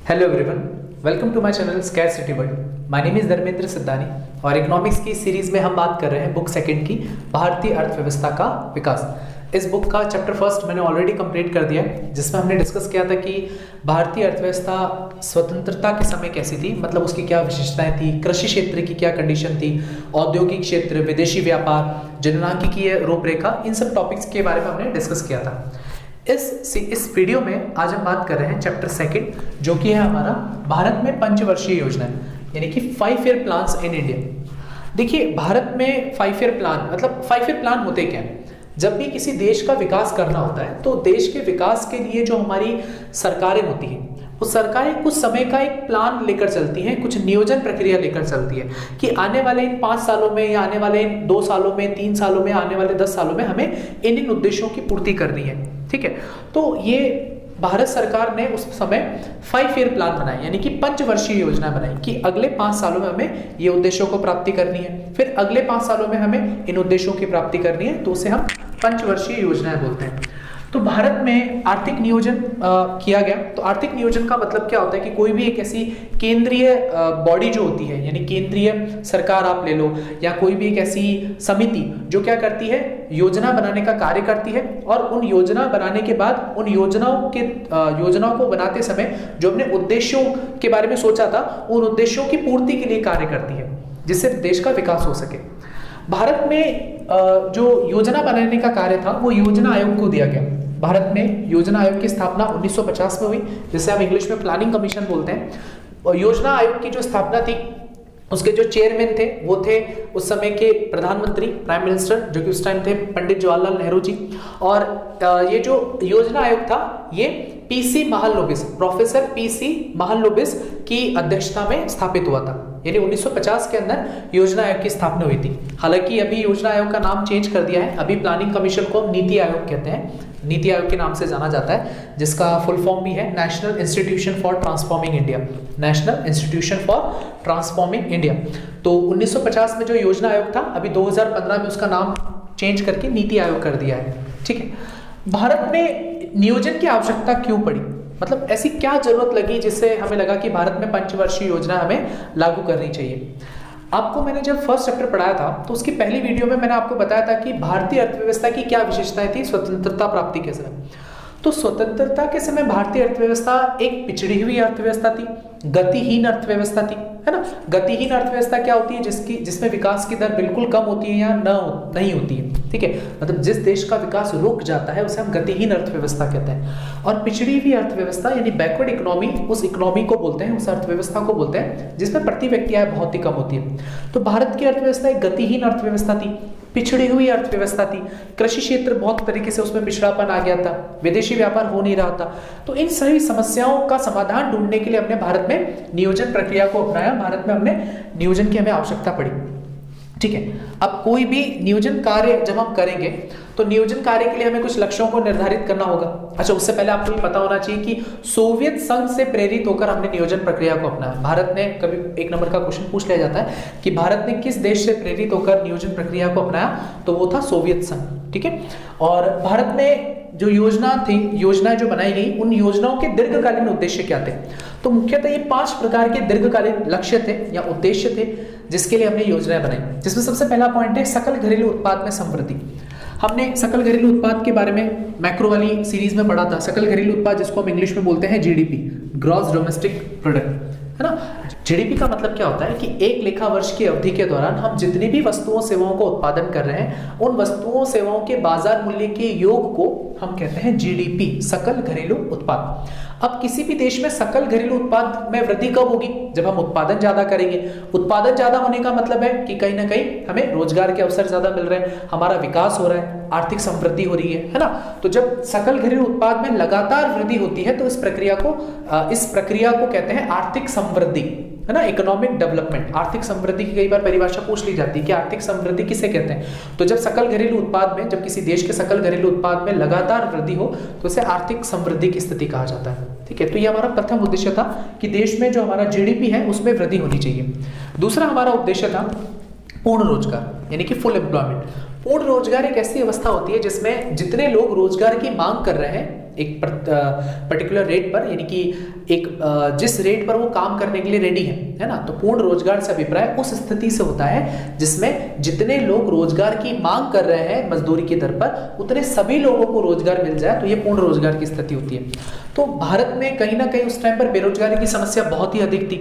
Hello everyone, welcome to my channel scarcity world. My name is Dharmendra Siddhani और economics की series में हम बात कर रहे हैं बुक सेकंड की भारतीय अर्थव्यवस्था का विकास। इस बुक का चैप्टर फर्स्ट मैंने ऑलरेडी कंप्लीट कर दिया है, जिसमें हमने डिस्कस किया था कि भारतीय अर्थव्यवस्था स्वतंत्रता के समय कैसी थी, मतलब उसकी क्या विशेषताएं थी, कृषि क्षेत्र की क्या कंडीशन थी, औद्योगिक क्षेत्र, विदेशी व्यापार, जननांकिकीय रूपरेखा, इन सब टॉपिक्स के बारे में हमने डिस्कस किया था। इस वीडियो में आज हम बात कर रहे हैं चैप्टर सेकंड, जो कि है हमारा भारत में पंचवर्षीय योजना, यानी कि 5 ईयर प्लान्स इन इंडिया। देखिए, भारत में 5 ईयर प्लान मतलब 5 ईयर प्लान होते क्या हैं? जब भी किसी देश का विकास करना होता है तो देश के विकास के लिए जो हमारी सरकारें होती हैं, वो सरकारें कुछ समय का एक प्लान लेकर चलती हैं, कुछ नियोजन प्रक्रिया लेकर चलती है कि आने वाले इन 5 सालों में या आने वाले इन 2 सालों में, 3 सालों में, आने वाले 10 सालों में हमें इन उद्देश्यों की पूर्ति करनी है। ठीक है, तो ये भारत सरकार ने उस समय 5 ईयर प्लान बनाए, यानी कि पंचवर्षीय योजना बनाई कि अगले 5 सालों में हमें ये उद्देश्यों को प्राप्ति करनी है, फिर अगले 5 सालों में हमें इन उद्देश्यों की प्राप्ति करनी है, तो उसे हम पंचवर्षीय योजनाएं बोलते हैं। तो भारत में आर्थिक नियोजन किया गया। तो आर्थिक नियोजन का मतलब क्या होता है कि कोई भी एक ऐसी केंद्रीय बॉडी जो होती है, यानी केंद्रीय सरकार आप ले लो, या कोई भी एक ऐसी समिति जो क्या करती है, योजना बनाने का कार्य करती है, और उन योजना बनाने के बाद उन योजनाओं को बनाते समय जो अपने उद्देश्यों के बारे में सोचा था, उन उद्देश्यों की पूर्ति के लिए कार्य करती है, जिससे देश का विकास हो सके। भारत में जो योजना बनाने का कार्य था वो योजना आयोग को दिया गया। भारत में योजना आयोग की स्थापना 1950 में हुई, जिसे हम इंग्लिश में प्लानिंग कमीशन बोलते हैं। और योजना आयोग की जो स्थापना थी, उसके जो चेयरमैन थे वो थे उस समय के प्रधानमंत्री, प्राइम मिनिस्टर, जो कि उस टाइम थे पंडित जवाहरलाल नेहरू जी। और ये जो योजना आयोग था ये PC Mahalanobis, professor PC Mahalanobis की अध्यक्षता में स्थापित हुआ था, यानी 1950 के अंदर योजना आयोग की स्थापना हुई थी। हालांकि अभी योजना आयोग का नाम चेंज कर दिया है, अभी प्लानिंग कमीशन को नीति आयोग कहते हैं, नीति आयोग के नाम से जाना जाता है, जिसका फुल फॉर्म भी है national institution for transforming India, national institution for transforming India. तो 1950 में जो योजना आयोग था, अभी 2015 में उसका नाम चेंज करके नीति आयोग कर दिया है। ठीक है, भारत में नियोजन की आवश्यकता क्यों पड़ी, मतलब ऐसी क्या जरूरत लगी जिससे हमें लगा कि भारत में पंचवर्षीय योजना हमें लागू करनी चाहिए। आपको मैंने जब फर्स्ट चैप्टर पढ़ाया था तो उसकी पहली वीडियो में मैंने आपको बताया था कि भारतीय अर्थव्यवस्था की क्या विशेषताएं थी स्वतंत्रता प्राप्ति के समय। तो स्वतंत्रता के समय भारतीय अर्थव्यवस्था एक पिछड़ी हुई अर्थव्यवस्था थी, गतिहीन अर्थव्यवस्था थी, है ना। गतिहीन अर्थव्यवस्था क्या होती है? जिसमें विकास की दर बिल्कुल कम होती है या नहीं होती है। ठीक है, मतलब जिस देश का विकास रुक जाता है उसे हम गतिहीन अर्थव्यवस्था कहते हैं। और पिछड़ी हुई अर्थव्यवस्था यानी बैकवर्ड इकोनॉमी, उस इकोनॉमी को बोलते हैं, उस अर्थव्यवस्था को बोलते हैं जिसमें प्रति व्यक्ति आय बहुत ही कम होती है। तो भारत की अर्थव्यवस्था एक गतिहीन अर्थव्यवस्था थी, पिछड़ी हुई अर्थव्यवस्था थी, कृषि क्षेत्र बहुत तरीके से उसमें पिछड़ापन आ गया था, विदेशी व्यापार हो नहीं रहा था। तो इन सभी समस्याओं का समाधान ढूंढने के लिए हमने भारत में नियोजन प्रक्रिया को अपनाया, भारत में हमने नियोजन की हमें आवश्यकता पड़ी। ठीक है, अब कोई भी नियोजन कार्य जब हम करेंगे तो नियोजन कार्य के लिए हमें कुछ लक्ष्यों को निर्धारित करना होगा। अच्छा, उससे पहले आपको ये पता होना चाहिए कि सोवियत संघ से प्रेरित होकर हमने नियोजन प्रक्रिया को अपनाया। भारत ने, कभी 1 नंबर का क्वेश्चन पूछ लिया जाता है कि भारत ने किस देश से प्रेरित होकर नियोजन प्रक्रिया को अपनाया, तो वो था सोवियत संघ। ठीक है, और भारत में जो योजनाएं जो बनाई गई, उन योजनाओं के दीर्घकालीन उद्देश्य क्या थे? तो मुख्यतः ये 5 प्रकार के दीर्घकालीन लक्ष्य थे या उद्देश्य थे जिसके लिए हमने योजनाएं बनाई। जिसमें सबसे पहला पॉइंट है सकल घरेलू उत्पाद में समृद्धि। हमने सकल घरेलू उत्पाद के बारे में मैक्रो वाली सीरीज में पढ़ा था। सकल घरेलू उत्पाद, जिसको हम इंग्लिश में बोलते हैं जीडीपी, ग्रॉस डोमेस्टिक प्रोडक्ट, है ना। जीडीपी का मतलब क्या होता है कि एक लेखा वर्ष की अवधि के दौरान हम जितनी भी वस्तुओं सेवाओं को उत्पादन कर रहे हैं, उन वस्तुओं सेवाओं के बाजार मूल्य के योग को हम कहते हैं जीडीपी, सकल घरेलू उत्पाद। अब किसी भी देश में सकल घरेलू उत्पाद में वृद्धि कब होगी? जब हम उत्पादन ज्यादा करेंगे। उत्पादन ज्यादा होने का मतलब है कि कहीं ना कहीं हमें रोजगार के अवसर ज्यादा मिल रहे हैं, हमारा विकास हो रहा है, आर्थिक समृद्धि हो रही है ना। तो जब सकल घरेलू उत्पाद में लगातार वृद्धि होती है तो इस प्रक्रिया को कहते हैं आर्थिक समृद्धि, है ना, इकोनॉमिक डेवलपमेंट। आर्थिक समृद्धि की कई बार परिभाषा पूछ ली जाती है कि आर्थिक समृद्धि किसे कहते हैं। तो जब सकल घरेलू उत्पाद में, जब किसी देश के सकल घरेलू उत्पाद में लगातार वृद्धि हो तो उसे आर्थिक समृद्धि की स्थिति कहा जाता है। ठीक है, तो ये हमारा प्रथम उद्देश्य था कि देश में जो हमारा जीडीपी है उसमें वृद्धि होनी चाहिए। दूसरा हमारा उद्देश्य था पूर्ण रोजगार, यानी कि फुल एम्प्लॉयमेंट। पूर्ण रोजगार एक ऐसी अवस्था होती है जिसमें जितने लोग रोजगार की मांग कर रहे हैं एक पर्टिकुलर रेट पर, यानी कि एक जिस रेट पर वो काम करने के लिए रेडी है ना। तो पूर्ण रोजगार से अभिप्राय उस स्थिति से होता है जिसमें जितने लोग रोजगार की मांग कर रहे हैं मजदूरी की दर पर, उतने सभी लोगों को रोजगार मिल जाए, तो ये पूर्ण रोजगार की स्थिति होती है। तो भारत में कहीं ना कहीं उस टाइम पर बेरोजगारी की समस्या बहुत ही अधिक थी।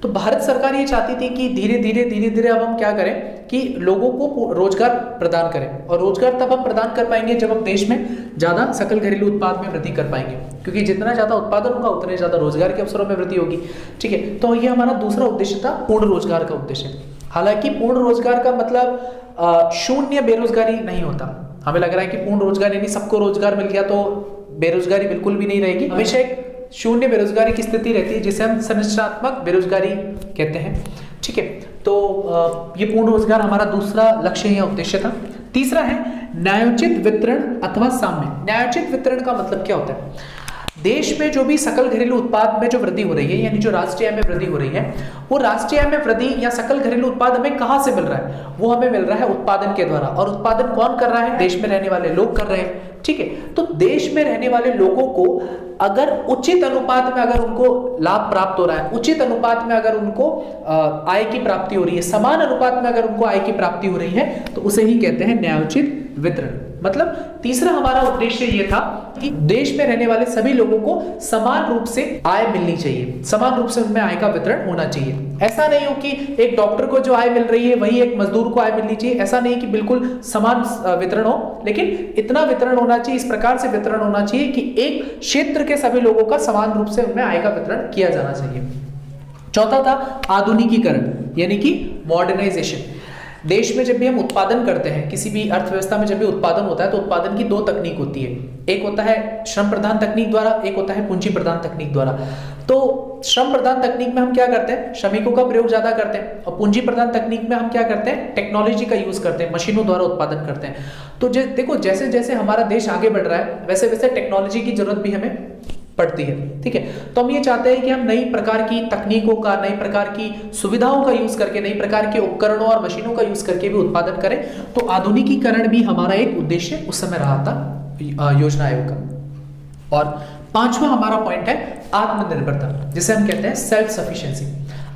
तो भारत सरकार ये चाहती थी कि धीरे धीरे अब हम क्या करें कि लोगों को रोजगार प्रदान करें, और रोजगार तब हम प्रदान कर पाएंगे जब हम देश में ज्यादा सकल घरेलू उत्पाद में वृद्धि कर पाएंगे, क्योंकि जितना ज्यादा उत्पादन होगा उतने ज्यादा रोजगार के अवसरों में वृद्धि होगी। ठीक है, तो ये हमारा दूसरा उद्देश्य था, पूर्ण रोजगार का उद्देश्य। हालांकि पूर्ण रोजगार का मतलब शून्य बेरोजगारी नहीं होता। हमें लग रहा है कि पूर्ण रोजगार यानी सबको रोजगार मिल गया तो बेरोजगारी बिल्कुल भी नहीं रहेगी, हमेशा एक शून्य बेरोजगारी की स्थिति रहती है, जिसे हम संरचनात्मक बेरोजगारी कहते हैं। ठीक है, तो ये पूर्ण रोजगार हमारा दूसरा लक्ष्य या उद्देश्य था। तीसरा है न्यायोचित वितरण अथवा साम्य। न्यायोचित वितरण का मतलब क्या होता है? देश में जो भी सकल घरेलू उत्पाद में जो वृद्धि हो रही है, यानी जो राष्ट्रीय आय में वृद्धि हो रही है, वो राष्ट्रीय आय में वृद्धि या सकल घरेलू उत्पाद हमें कहां से मिल रहा है? वो हमें मिल रहा है उत्पादन के द्वारा। और उत्पादन कौन कर रहा है? देश में रहने वाले लोग कर रहे हैं। ठीक है, तो देश में रहने वाले लोगों को अगर उचित अनुपात में अगर उनको लाभ प्राप्त हो रहा है, उचित अनुपात में अगर उनको आय की प्राप्ति हो रही है, समान अनुपात में अगर उनको आय की प्राप्ति हो रही है, तो उसे ही कहते हैं न्यायोचित वितरण। मतलब तीसरा हमारा उद्देश्य ये था कि देश में रहने वाले सभी लोगों को समान रूप से आय मिलनी चाहिए, समान रूप से उनमें आय का वितरण होना चाहिए। ऐसा नहीं हो कि एक डॉक्टर को जो आय मिल रही है वही एक मजदूर को आय मिलनी चाहिए, ऐसा नहीं कि बिल्कुल समान वितरण हो, लेकिन इतना वितरण होना चाहिए, इस प्रकार से वितरण होना चाहिए कि एक क्षेत्र के सभी लोगों का समान रूप से उनमें आय का वितरण किया जाना चाहिए। चौथा था आधुनिकीकरण, यानी कि मॉडर्नाइजेशन। देश में जब भी हम उत्पादन करते हैं, किसी भी अर्थव्यवस्था में जब भी उत्पादन होता है, तो उत्पादन की दो तकनीक होती है। एक होता है श्रम प्रधान तकनीक द्वारा, एक होता है पूंजी प्रधान तकनीक द्वारा। तो श्रम प्रधान तकनीक में हम क्या करते हैं? श्रमिकों का प्रयोग ज्यादा करते हैं, और पूंजी प्रधान तकनीक में हम क्या करते हैं? टेक्नोलॉजी का यूज करते हैं, मशीनों द्वारा उत्पादन करते हैं। तो देखो, जैसे जैसे हमारा देश आगे बढ़ रहा है, वैसे वैसे टेक्नोलॉजी की जरूरत भी हमें पड़ती है। ठीक है, तो हम ये चाहते हैं कि हम नई प्रकार की तकनीकों का, नई प्रकार की सुविधाओं का यूज करके, नई प्रकार के उपकरणों और मशीनों का यूज करके भी उत्पादन करें। तो आधुनिकीकरण भी हमारा एक उद्देश्य उस समय रहा था योजना आयोग का। और पांचवा हमारा पॉइंट है आत्मनिर्भरता, जिसे हम कहते हैं सेल्फ सफिशिएंसी।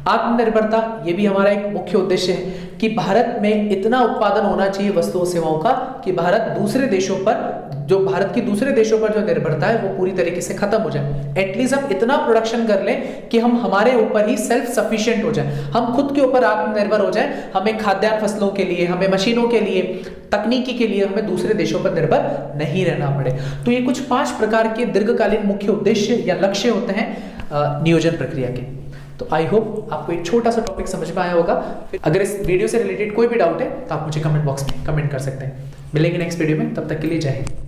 आत्मनिर्भरता ये भी हमारा एक मुख्य उद्देश्य है कि भारत में इतना उत्पादन होना चाहिए वस्तुओं सेवाओं का कि भारत दूसरे देशों पर, जो भारत की दूसरे देशों पर जो निर्भरता है वो पूरी तरीके से खत्म हो जाए। एटलीस्ट हम इतना प्रोडक्शन कर लें कि हम हमारे ऊपर ही सेल्फ सफिशिएंट हो जाए, हम खुद के ऊपर आत्मनिर्भर हो जाए। हमें खाद्यान्न फसलों के लिए, हमें मशीनों के लिए, तकनीकी के लिए हमें दूसरे देशों पर निर्भर नहीं रहना पड़े। तो ये कुछ 5 प्रकार के दीर्घकालीन मुख्य उद्देश्य या लक्ष्य होते हैं नियोजन प्रक्रिया के। तो आई होप आपको एक छोटा सा टॉपिक समझ में आया होगा। अगर इस वीडियो से रिलेटेड कोई भी डाउट है तो आप मुझे कमेंट बॉक्स में कमेंट कर सकते हैं। मिलेंगे नेक्स्ट वीडियो में, तब तक के लिए जय हिंद।